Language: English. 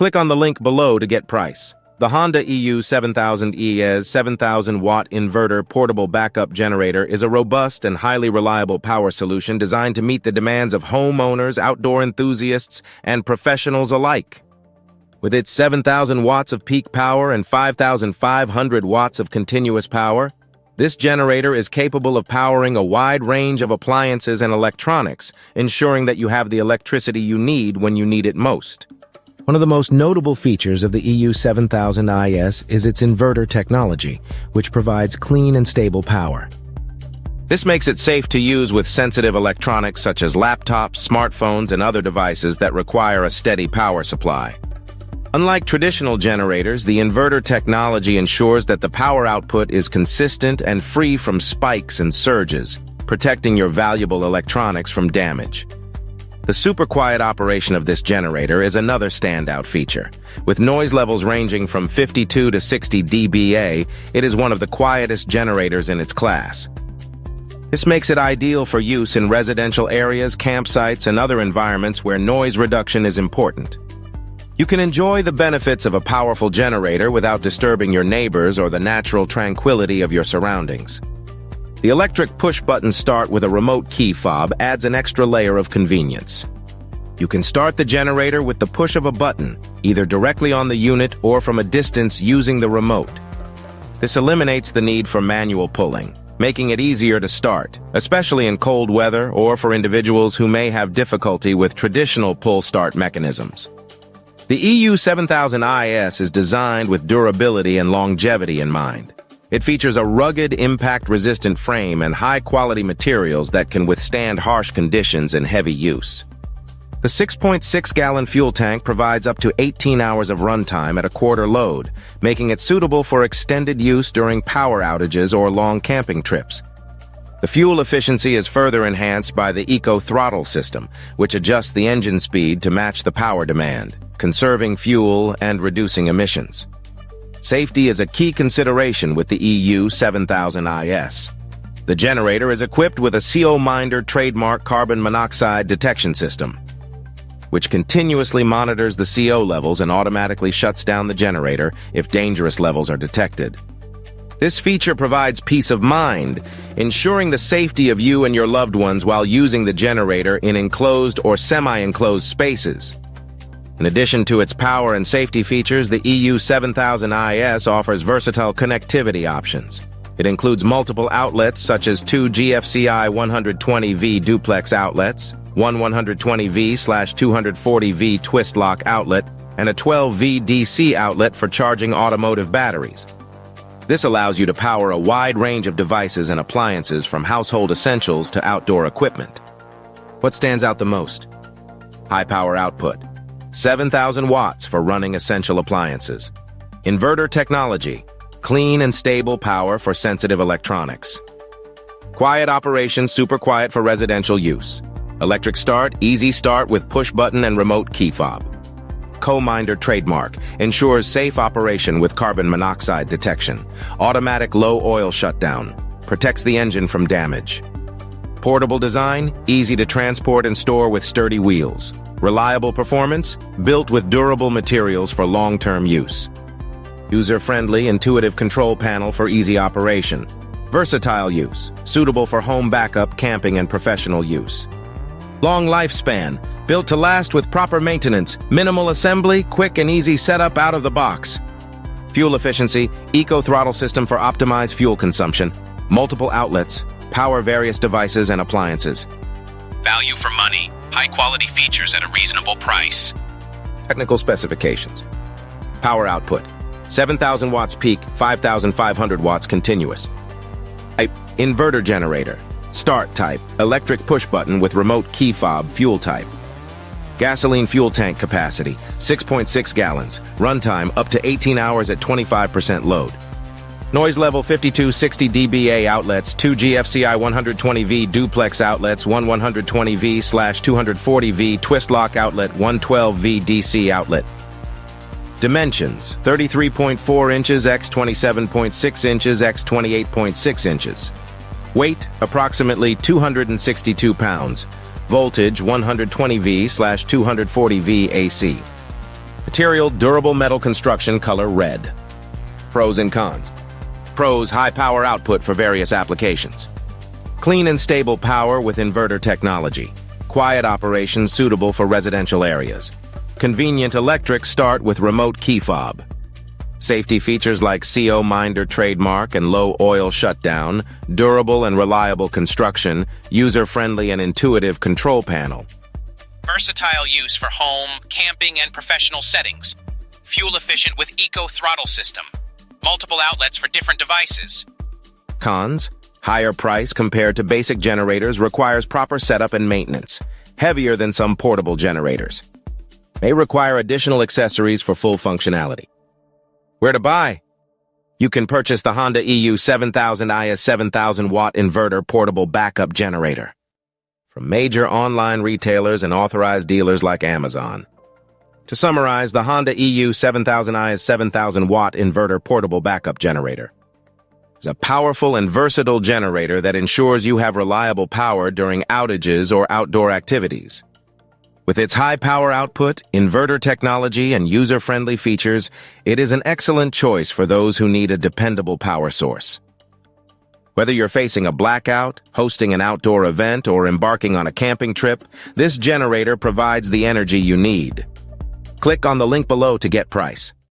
Click on the link below to get price. The Honda EU7000IS 7,000-watt inverter portable backup generator is a robust and highly reliable power solution designed to meet the demands of homeowners, outdoor enthusiasts, and professionals alike. With its 7,000 watts of peak power and 5,500 watts of continuous power, this generator is capable of powering a wide range of appliances and electronics, ensuring that you have the electricity you need when you need it most. One of the most notable features of the EU7000IS is its inverter technology, which provides clean and stable power. This makes it safe to use with sensitive electronics such as laptops, smartphones, and other devices that require a steady power supply. Unlike traditional generators, the inverter technology ensures that the power output is consistent and free from spikes and surges, protecting your valuable electronics from damage. The super quiet operation of this generator is another standout feature. With noise levels ranging from 52 to 60 dBA, it is one of the quietest generators in its class. This makes it ideal for use in residential areas, campsites, and other environments where noise reduction is important. You can enjoy the benefits of a powerful generator without disturbing your neighbors or the natural tranquility of your surroundings. The electric push-button start with a remote key fob adds an extra layer of convenience. You can start the generator with the push of a button, either directly on the unit or from a distance using the remote. This eliminates the need for manual pulling, making it easier to start, especially in cold weather or for individuals who may have difficulty with traditional pull-start mechanisms. The EU7000IS is designed with durability and longevity in mind. It features a rugged, impact-resistant frame and high-quality materials that can withstand harsh conditions and heavy use. The 6.6-gallon fuel tank provides up to 18 hours of runtime at a quarter load, making it suitable for extended use during power outages or long camping trips. The fuel efficiency is further enhanced by the eco-throttle system, which adjusts the engine speed to match the power demand, conserving fuel and reducing emissions. Safety is a key consideration with the EU7000IS. The generator is equipped with a CO Minder trademark carbon monoxide detection system, which continuously monitors the CO levels and automatically shuts down the generator if dangerous levels are detected. This feature provides peace of mind, ensuring the safety of you and your loved ones while using the generator in enclosed or semi-enclosed spaces. In addition to its power and safety features, the EU7000IS offers versatile connectivity options. It includes multiple outlets such as two GFCI 120V duplex outlets, one 120V/240V twist lock outlet, and a 12V DC outlet for charging automotive batteries. This allows you to power a wide range of devices and appliances from household essentials to outdoor equipment. What stands out the most? High power output. 7,000 watts for running essential appliances. Inverter technology. Clean and stable power for sensitive electronics. Quiet operation, super quiet for residential use. Electric start, easy start with push button and remote key fob. Co-Minder trademark ensures safe operation with carbon monoxide detection. Automatic low oil shutdown. Protects the engine from damage. Portable design, easy to transport and store with sturdy wheels. Reliable performance, built with durable materials for long-term use. User-friendly, intuitive control panel for easy operation. Versatile use, suitable for home backup, camping, and professional use. Long lifespan, built to last with proper maintenance, minimal assembly, quick and easy setup out of the box. Fuel efficiency, eco-throttle system for optimized fuel consumption. Multiple outlets, power various devices and appliances. Value for money, high-quality features at a reasonable price. Technical specifications. Power output. 7,000 watts peak, 5,500 watts continuous. Type, inverter generator. Start type, electric push button with remote key fob, fuel type. Gasoline fuel tank capacity, 6.6 gallons. Runtime up to 18 hours at 25% load. Noise level 5260 dBA outlets, 2 GFCI 120V duplex outlets, one 120V/240V twist lock outlet, one 12V DC outlet. Dimensions, 33.4 inches x 27.6 inches x 28.6 inches. Weight, approximately 262 pounds. Voltage, 120V/240V AC. Material, durable metal construction, color red. Pros and cons. Pros, high power output for various applications. Clean and stable power with inverter technology. Quiet operation suitable for residential areas. Convenient electric start with remote key fob. Safety features like CO Minder trademark and low oil shutdown, durable and reliable construction, user-friendly and intuitive control panel. Versatile use for home, camping, and professional settings. Fuel efficient with eco throttle system. Multiple outlets for different devices. Cons: higher price compared to basic generators, requires proper setup and maintenance. Heavier than some portable generators. May require additional accessories for full functionality. Where to buy? You can purchase the Honda EU7000IS 7000-watt inverter portable backup generator from major online retailers and authorized dealers like Amazon. To summarize, the Honda EU7000IS 7000-watt inverter portable backup generator is a powerful and versatile generator that ensures you have reliable power during outages or outdoor activities. With its high power output, inverter technology, and user-friendly features, it is an excellent choice for those who need a dependable power source. Whether you're facing a blackout, hosting an outdoor event, or embarking on a camping trip, this generator provides the energy you need. Click on the link below to get price.